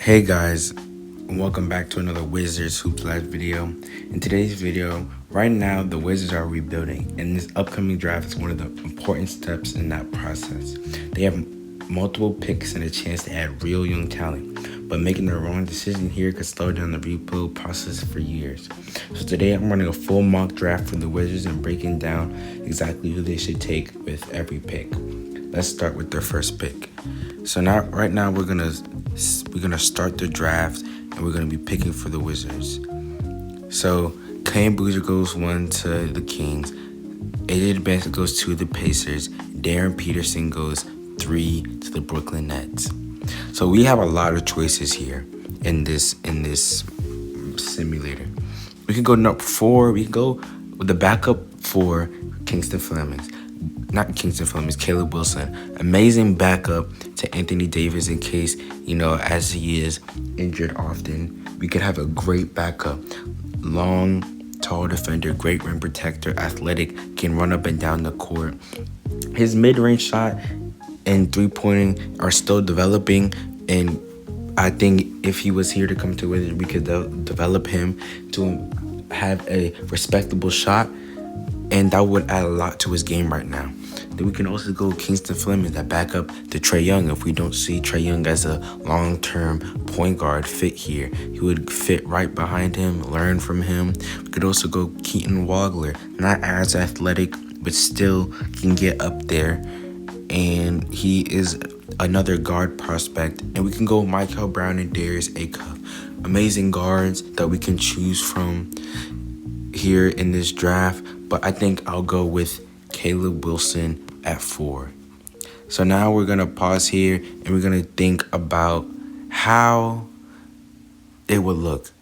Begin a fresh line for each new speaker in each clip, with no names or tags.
Hey guys, and welcome back to another Wizards Hoops Live video. In today's video, right now the Wizards are rebuilding, and this upcoming draft is one of the important steps in that process. They have multiple picks and a chance to add real young talent, but making the wrong decision here could slow down the rebuild process for years. So today I'm running a full mock draft for the Wizards and breaking down exactly who they should take with every pick. Let's start with their first pick. So right now we're gonna start the draft and we're gonna be picking for the Wizards. So Kane Boozer goes 1 to the Kings, AJ Benson goes 2 to the Pacers, Darren Peterson goes 3 to the Brooklyn Nets. So we have a lot of choices here in this simulator. We can go number 4. We can go with the backup for Caleb Wilson. Amazing backup to Anthony Davis in case, as he is injured often. We could have a great backup. Long, tall defender, great rim protector, athletic, can run up and down the court. His mid-range shot and three-pointing are still developing, and I think if he was here to come to Wizards, we could develop him to have a respectable shot, and that would add a lot to his game right now. Then we can also go Kingston Fleming, that backup to Trae Young. If we don't see Trae Young as a long-term point guard fit here, he would fit right behind him, learn from him. We could also go Keaton Wagler, not as athletic, but still can get up there. And he is another guard prospect. And we can go Michael Brown and Darius Acuff. Amazing guards that we can choose from here in this draft. But I think I'll go with Caleb Wilson at 4. So now we're going to pause here and we're going to think about how it would look.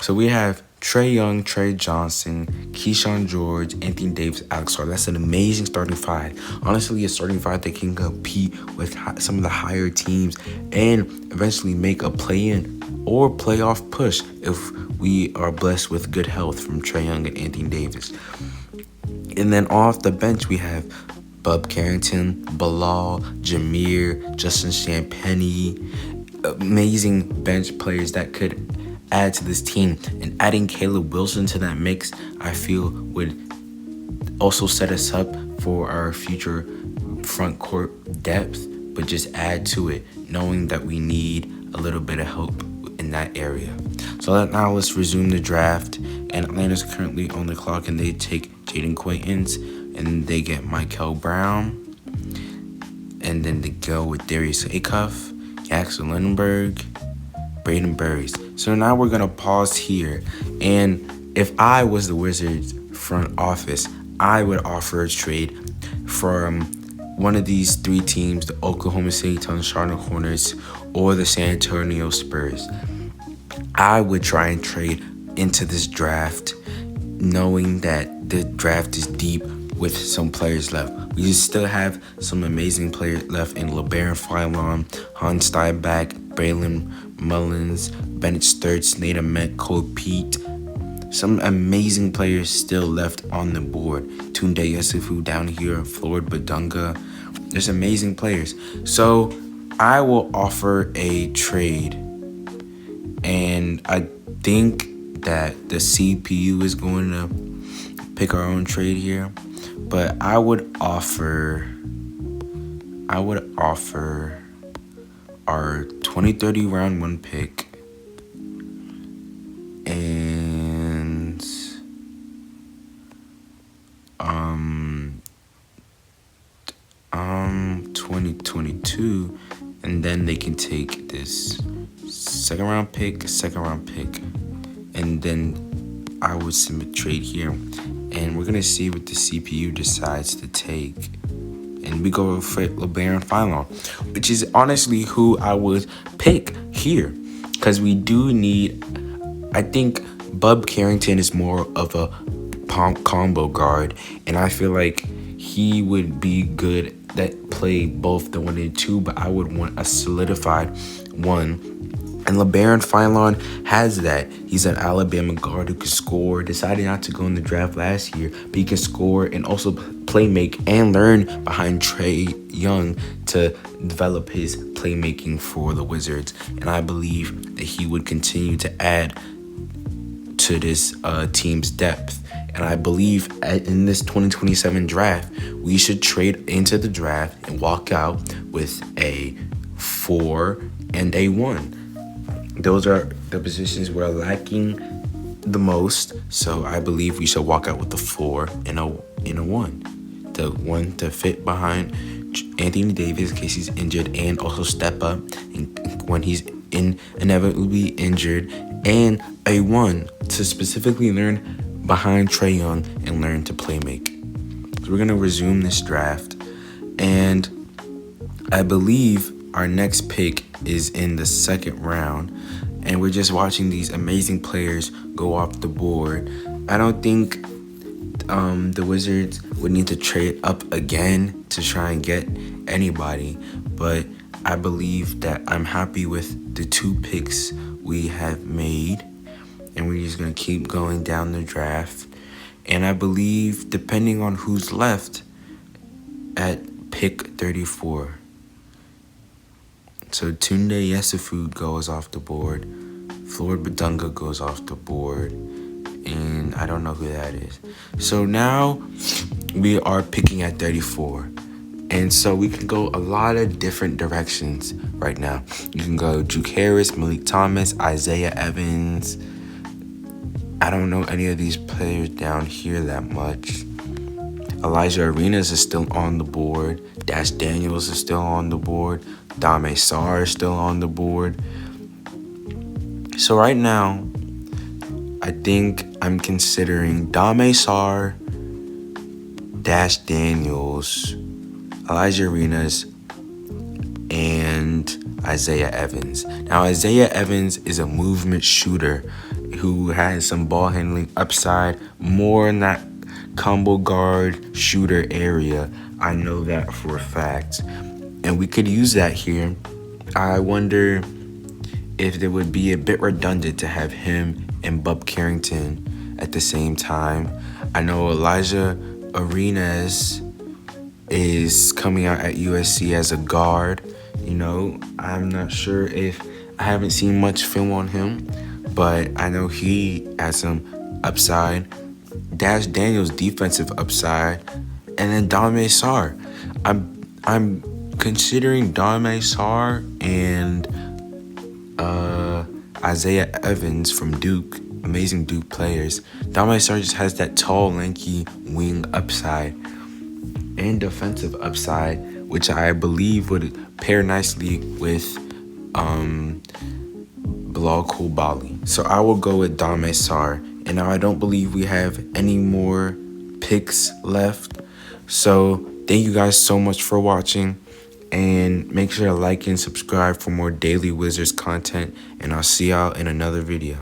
So we have Trae Young, Trey Johnson, Keyshawn George, Anthony Davis, Alex Lar. That's an amazing starting five. Honestly, a starting five that can compete with some of the higher teams and eventually make a play-in or playoff push if we are blessed with good health from Trae Young and Anthony Davis. And then off the bench, we have Bub Carrington, Bilal, Jameer, Justin Champagnie. Amazing bench players that could add to this team. And adding Caleb Wilson to that mix, I feel would also set us up for our future front court depth, but just add to it, knowing that we need a little bit of help in that area. So now let's resume the draft. And Atlanta's currently on the clock, and they take Jaden Quaintance, and they get Michael Brown, and then they go with Darius Acuff, Jackson Lindenberg, Braden Burris. So now we're gonna pause here, and if I was the Wizards front office, I would offer a trade from one of these 3 teams: the Oklahoma City Thunder, Charlotte Hornets, or the San Antonio Spurs. I would try and trade into this draft, knowing that the draft is deep with some players left. We still have some amazing players left in LeBaron Philon, Hans Steinbach, Braylon Mullins, Bennett Sturts, Nate Met, Cole Pete. Some amazing players still left on the board. Tunde Yusufu down here, Floyd Badunga. There's amazing players. So I will offer a trade, and I think that the CPU is going to pick our own trade here, but I would offer our 2030 round 1 pick and 2022, and then they can take this second round pick, and then I would submit trade here, and we're gonna see what the CPU decides to take. And we go for LeBaron Philon, which is honestly who I would pick here, because we do need. I think Bub Carrington is more of a combo guard, and I feel like he would be good that play both the 1 and 2, but I would want a solidified 1 And LeBaron Philon has that. He's an Alabama guard who can score. Decided not to go in the draft last year, but he can score and also play make and learn behind Trae Young to develop his playmaking for the Wizards. And I believe that he would continue to add to this team's depth. And I believe in this 2027 draft, we should trade into the draft and walk out with a 4 and a 1. Those are the positions we're lacking the most. So I believe we should walk out with a 4 and a 1. The one to fit behind Anthony Davis in case he's injured, and also step up when he's inevitably injured, and a 1 to specifically learn behind Trae Young and learn to play make. So we're going to resume this draft, and I believe our next pick is in the second round, and we're just watching these amazing players go off the board. I don't think the Wizards would need to trade up again to try and get anybody, but I believe that I'm happy with the 2 picks we have made, and we're just going to keep going down the draft. And I believe, depending on who's left at pick 34, so Tunde Yesufu goes off the board, Floyd Badunga goes off the board, and I don't know who that is. So now we are picking at 34. And so we can go a lot of different directions right now. You can go Drew Harris, Malik Thomas, Isaiah Evans. I don't know any of these players down here that much. Elijah Arenas is still on the board. Dash Daniels is still on the board. Dame Sarr is still on the board. So right now, I think I'm considering Dame Sarr, Dash Daniels, Elijah Arenas, and Isaiah Evans. Now, Isaiah Evans is a movement shooter who has some ball handling upside, more in that combo guard shooter area. I know that for a fact. And we could use that here. I wonder if it would be a bit redundant to have him and Bub Carrington at the same time. I know Elijah Arenas is coming out at USC as a guard. You know, I'm not sure if I haven't seen much film on him, but I know he has some upside. Dash Daniels defensive upside, and then Dame Sarr. I'm considering Dame Sarr and Isaiah Evans from Duke, amazing Duke players. Dame Sarr just has that tall, lanky wing upside and defensive upside, which I believe would pair nicely with Bilal Coulibaly. So I will go with Dame Sarr. And now I don't believe we have any more picks left. So thank you guys so much for watching. And make sure to like and subscribe for more daily Wizards content. And I'll see y'all in another video.